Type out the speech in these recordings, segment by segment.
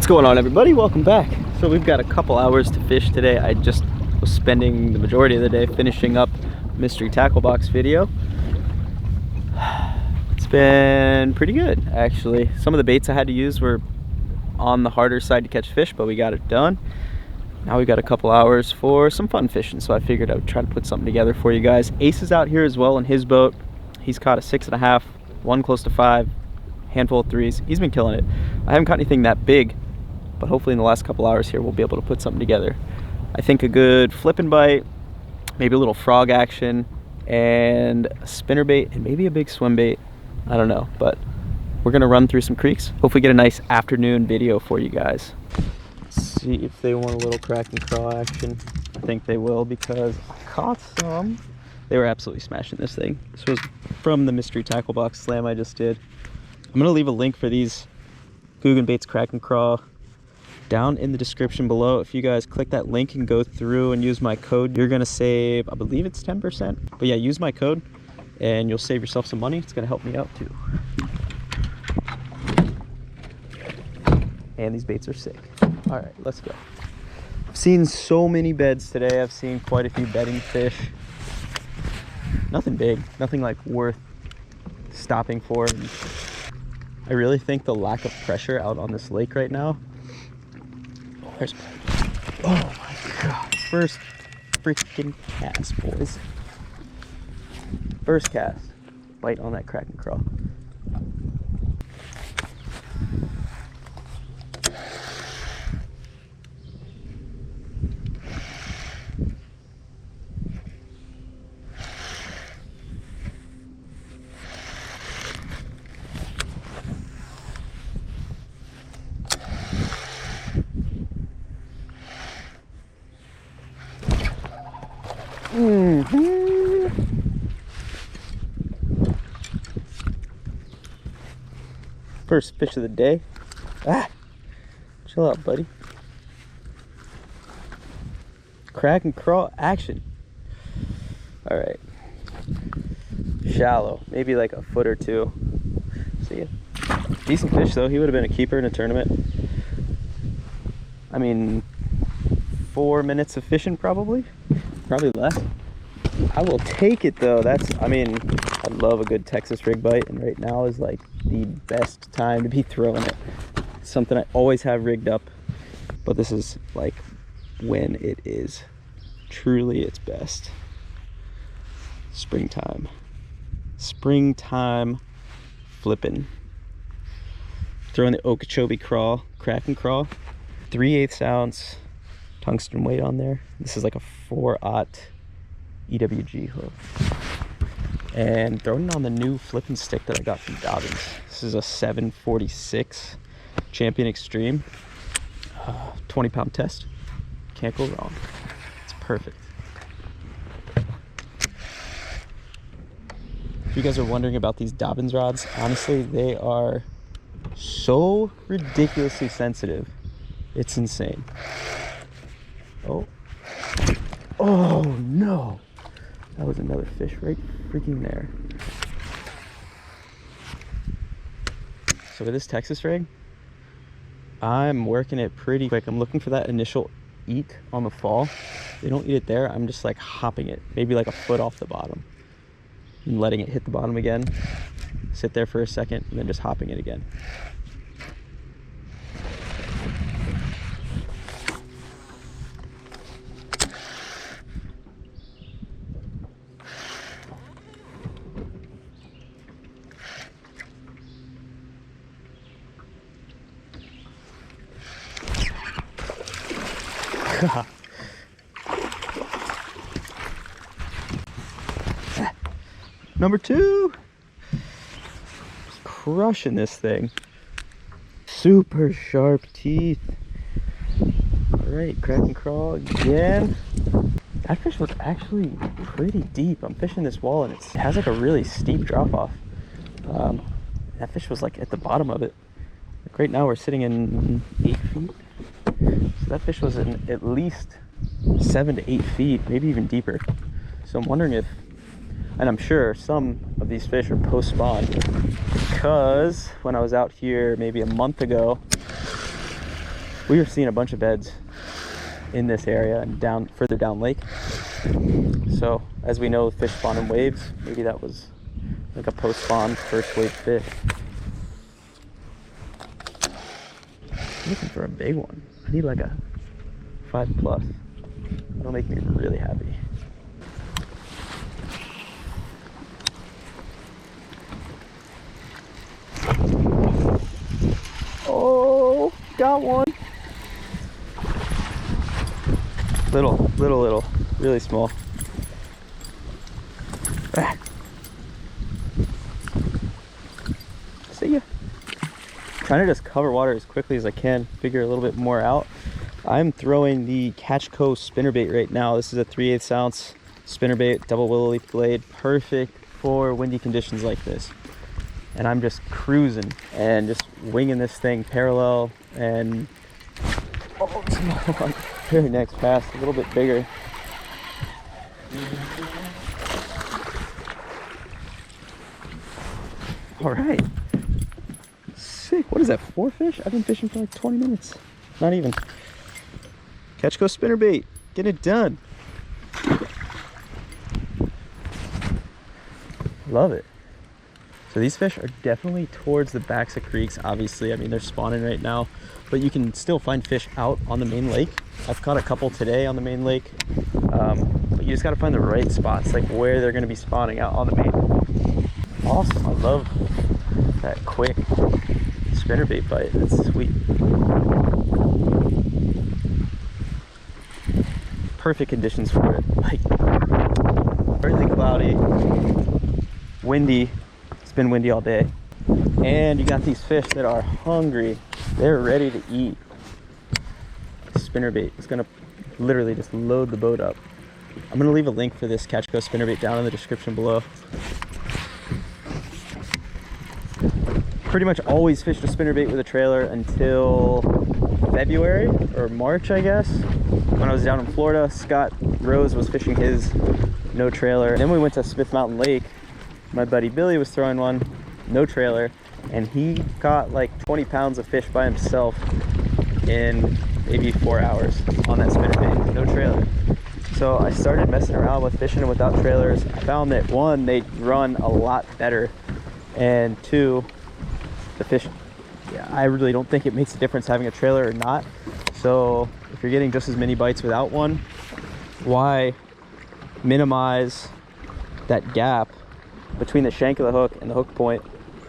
What's going on, everybody? Welcome back. So we've got a couple hours to fish today. I just was spending the majority of the day finishing up mystery tackle box video. It's been pretty good, actually. Some of the baits I had to use were on the harder side to catch fish, but we got it done. Now we've got a couple hours for some fun fishing, so I figured I would try to put something together for you guys. Ace is out here as well in his boat. He's caught a 6.5, one close to 5, handful of 3s. He's been killing it. I haven't caught anything that big, but hopefully in the last couple hours here we'll be able to put something together. I think a good flipping bite, maybe a little frog action, and a spinnerbait, and maybe a big swim bait. I don't know, but we're gonna run through some creeks. Hopefully get a nice afternoon video for you guys. Let's see if they want a little crack and crawl action. I think they will, because I caught some. They were absolutely smashing this thing. This was from the mystery tackle box slam I just did. I'm gonna leave a link for these Spinnerbaits crack and crawl down in the description below. If you guys click that link and go through and use my code, you're gonna save, I believe it's 10%. But yeah, use my code and you'll save yourself some money. It's gonna help me out too. And these baits are sick. All right, let's go. I've seen so many beds today. I've seen quite a few bedding fish. Nothing big, nothing like worth stopping for. I really think the lack of pressure out on this lake right now. Oh my god. First freaking cast, boys. First cast. Bite on that crack and crawl. First fish of the day. Chill out, buddy. Crack and crawl action. All right. Shallow, maybe like a foot or two. See ya. Decent fish though. He would have been a keeper in a tournament. I mean, 4 minutes of fishing probably less. I will take it though. I mean, I love a good Texas rig bite, and right now is like the best time to be throwing it. It's something I always have rigged up, but this is like when it is truly its best. Springtime flipping. Throwing the Okeechobee crawl, crack and crawl, 3/8 ounce tungsten weight on there. This is like a 4/0 EWG hook, and throwing it on the new flipping stick that I got from Dobbins. This is a 746 Champion Extreme, 20-pound test. Can't go wrong. It's perfect. If you guys are wondering about these Dobbins rods, honestly, they are so ridiculously sensitive. It's insane. Oh no, that was another fish right freaking there. So with this Texas rig, I'm working it pretty quick. I'm looking for that initial eat on the fall. If they don't eat it there, I'm just like hopping it, maybe like a foot off the bottom, and letting it hit the bottom again, sit there for a second, and then just hopping it again. Number 2. Just crushing this thing. Super sharp teeth. Alright, crack and crawl again. That fish was actually pretty deep. I'm fishing this wall and it has like a really steep drop off. That fish was like at the bottom of it. Like right now we're sitting in 8 feet. So that fish was in at least 7 to 8 feet, maybe even deeper. So I'm wondering if, and I'm sure some of these fish are post-spawn, because when I was out here maybe a month ago, We were seeing a bunch of beds in this area and further down lake. So as we know, fish spawn in waves. Maybe that was like a post-spawn first wave fish. I'm looking for a big one. I need like a 5+. That'll make me really happy. Oh, got one. Little, really small. Ah. See ya. Trying to just cover water as quickly as I can, figure a little bit more out. I'm throwing the Catchco spinnerbait right now. This is a 3/8 ounce spinnerbait, double willow leaf blade, perfect for windy conditions like this. And I'm just cruising and just winging this thing parallel and oh, it's another one. Very next pass, a little bit bigger. All right, sick. What is that, 4 fish? I've been fishing for like 20 minutes, not even. Catchco spinnerbait, get it done. Love it. So these fish are definitely towards the backs of creeks, obviously. I mean, they're spawning right now, but you can still find fish out on the main lake. I've caught a couple today on the main lake, but you just gotta find the right spots, like where they're gonna be spawning out on the main. Awesome, I love that quick spinnerbait bite, that's sweet. Perfect conditions for it, like partly cloudy, windy. It's been windy all day, and you got these fish that are hungry. They're ready to eat. Spinnerbait is gonna literally just load the boat up. I'm gonna leave a link for this Catchco spinnerbait down in the description below. Pretty much always fished a spinnerbait with a trailer until February or March, I guess. When I was down in Florida, Scott Rose was fishing his no trailer. Then we went to Smith Mountain Lake. My buddy Billy was throwing one, no trailer, and he caught like 20 pounds of fish by himself in maybe 4 hours on that spinnerbait, no trailer. So I started messing around with fishing without trailers. I found that 1, they run a lot better, and 2, the fish, yeah, I really don't think it makes a difference having a trailer or not. So if you're getting just as many bites without one, why minimize that gap between the shank of the hook and the hook point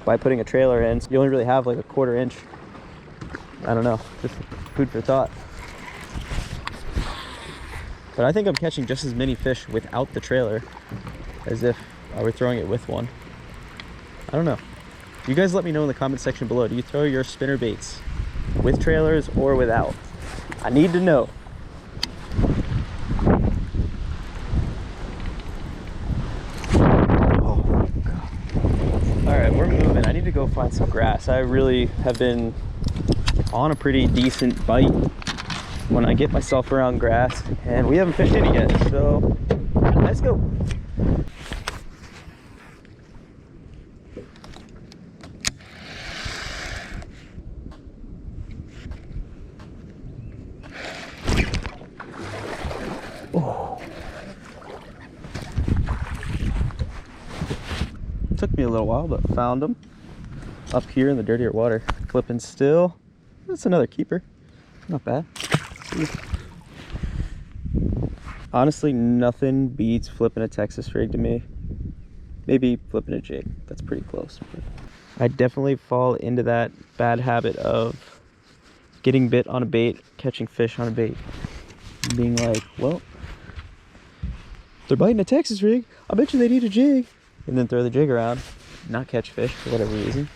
by putting a trailer in? So you only really have like a 1/4 inch. I don't know, just food for thought. But I think I'm catching just as many fish without the trailer as if I were throwing it with one. I don't know. You guys let me know in the comment section below. Do you throw your spinnerbaits with trailers or without? I need to know. Oh God. All right, we're moving. I need to go find some grass. I really have been on a pretty decent bite when I get myself around grass, and we haven't fished any yet, so let's go. Oh. Took me a little while, but found them up here in the dirtier water. Flipping still. That's another keeper. Not bad. Honestly, nothing beats flipping a Texas rig to me. Maybe flipping a jig. That's pretty close. But I definitely fall into that bad habit of getting bit on a bait, catching fish on a bait, and being like, well, they're biting a Texas rig, I bet you they'd eat a jig. And then throw the jig around, not catch fish for whatever reason.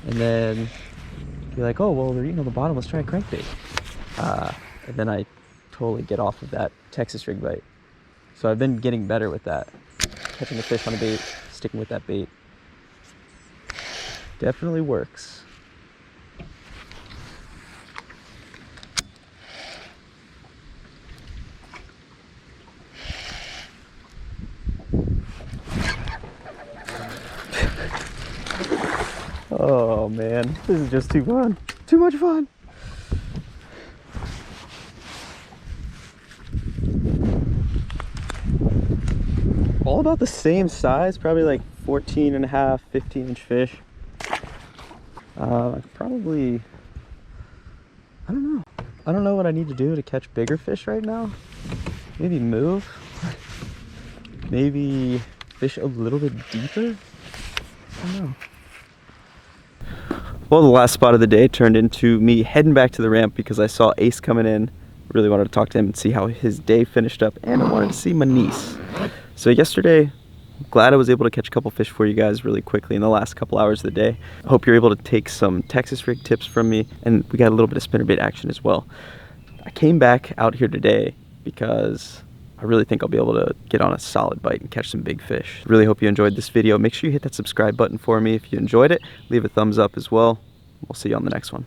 And then be like, oh, well, they're eating on the bottom, let's try a crankbait. And then I totally get off of that Texas rig bite. So I've been getting better with that. Catching a fish on a bait, sticking with that bait. Definitely works. Oh man, this is just too fun. Too much fun. all about the same size, probably like 14 and a half, 15-inch fish. Probably, I don't know. I don't know what I need to do to catch bigger fish right now. Maybe move. Maybe fish a little bit deeper. I don't know. Well, the last spot of the day turned into me heading back to the ramp because I saw Ace coming in. Really wanted to talk to him and see how his day finished up, and I wanted to see my niece. So yesterday, glad I was able to catch a couple fish for you guys really quickly in the last couple hours of the day. I hope you're able to take some Texas rig tips from me, and we got a little bit of spinnerbait action as well. I came back out here today because I really think I'll be able to get on a solid bite and catch some big fish. Really hope you enjoyed this video. Make sure you hit that subscribe button for me if you enjoyed it. Leave a thumbs up as well. We'll see you on the next one.